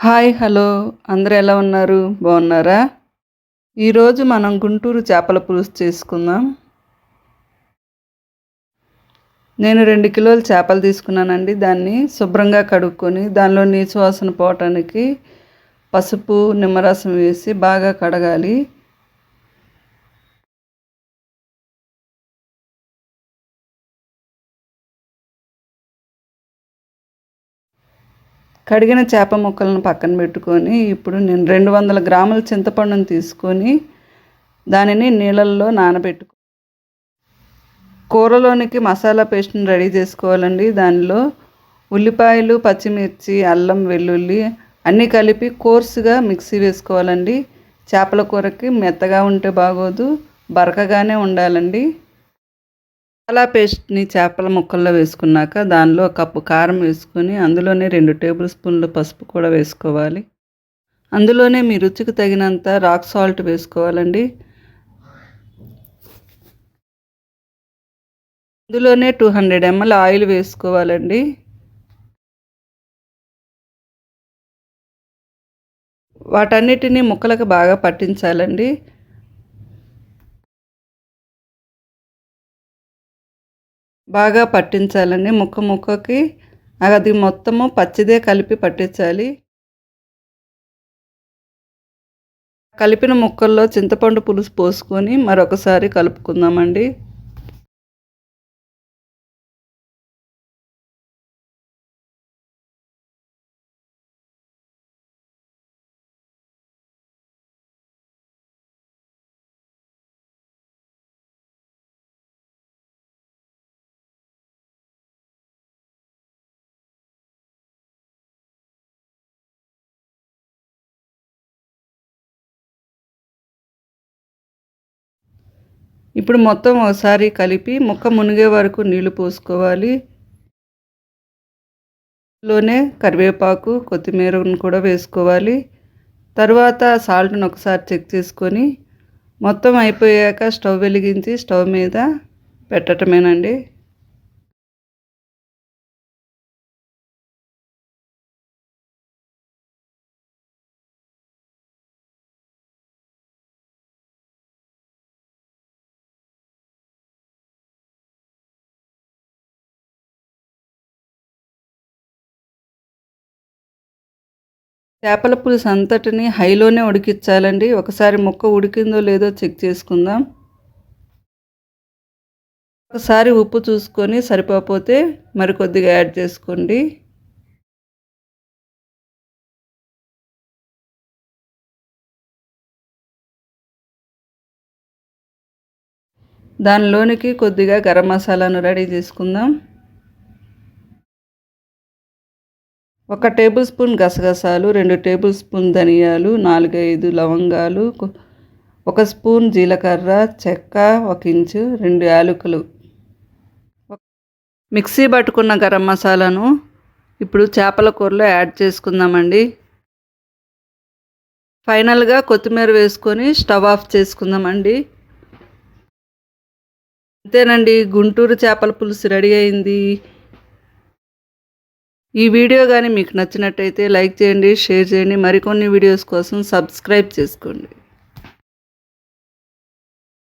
Hi hello అందరూ ఎలా ఉన్నారు బాగున్నారా? ఈరోజు మనం గుంటూరు చేపల పులుసు చేసుకుందాం. నేను 2 కిలోల చేపలు తీసుకున్నానండి. దాన్ని శుభ్రంగా కడుక్కొని దానిలో నీచు వాసన పోవటానికి పసుపు, నిమ్మరసం వేసి బాగా కడగాలి. కడిగిన చేప ముక్కలను పక్కన పెట్టుకొని ఇప్పుడు నేను 200 గ్రాముల చింతపండును తీసుకొని దానిని నీళ్ళల్లో నానబెట్టుకో కూరలోనికి మసాలా పేస్ట్ని రెడీ చేసుకోవాలండి. దానిలో ఉల్లిపాయలు, పచ్చిమిర్చి, అల్లం, వెల్లుల్లి అన్నీ కలిపి కోర్సుగా మిక్సీ వేసుకోవాలండి. చేపల కూరకి మెత్తగా ఉంటే బాగోదు, బరకగానే ఉండాలండి. మసాలా పేస్ట్ని చేపల ముక్కల్లో వేసుకున్నాక దానిలో కప్పు కారం వేసుకొని అందులోనే 2 టేబుల్ స్పూన్లు పసుపు కూడా వేసుకోవాలి. అందులోనే మీ రుచికి తగినంత రాక్ సాల్ట్ వేసుకోవాలండి. అందులోనే 200 ml ఆయిల్ వేసుకోవాలండి. వాటన్నిటిని ముక్కలకు బాగా పట్టించాలండి. బాగా పట్టించాలండి. ముక్కకి అది మొత్తము పచ్చిదే కలిపి పట్టించాలి. కలిపిన ముక్కల్లో చింతపండు పులుసు పోసుకొని మరొకసారి కలుపుకుందామండి. ఇప్పుడు మొత్తం ఒకసారి కలిపి ముక్క మునిగే వరకు నీళ్లు పోసుకోవాలి. లోనే కరివేపాకు, కొత్తిమీరను కూడా వేసుకోవాలి. తర్వాత సాల్ట్ని ఒకసారి చెక్ చేసుకొని మొత్తం అయిపోయాక స్టవ్ వెలిగించి స్టవ్ మీద పెట్టటమేనండి. చేపల పులుసు అంతటిని హైలోనే ఉడికించాలండి. ఒకసారి ముక్క ఉడికిందో లేదో చెక్ చేసుకుందాం. ఒకసారి ఉప్పు చూసుకొని సరిపోతే మరికొద్దిగా యాడ్ చేసుకోండి. దానిలోనికి కొద్దిగా గరం మసాలాను రెడీ చేసుకుందాం. 1 టేబుల్ స్పూన్ గసగసాలు, 2 టేబుల్ స్పూన్ ధనియాలు, 4-5 లవంగాలు, 1 స్పూన్ జీలకర్ర, చెక్క 1 ఇంచు, 2 యాలకులు. మిక్సీ పట్టుకున్న గరం మసాలాను ఇప్పుడు చేపల కూరలో యాడ్ చేసుకుందామండి. ఫైనల్గా కొత్తిమీర వేసుకొని స్టవ్ ఆఫ్ చేసుకుందామండి. అంతేనండి, గుంటూరు చేపల పులుసు రెడీ అయింది. ఈ వీడియో కానీ మీకు నచ్చినట్టయితే లైక్ చేయండి, షేర్ చేయండి. మరికొన్ని వీడియోస్ కోసం సబ్స్క్రైబ్ చేసుకోండి.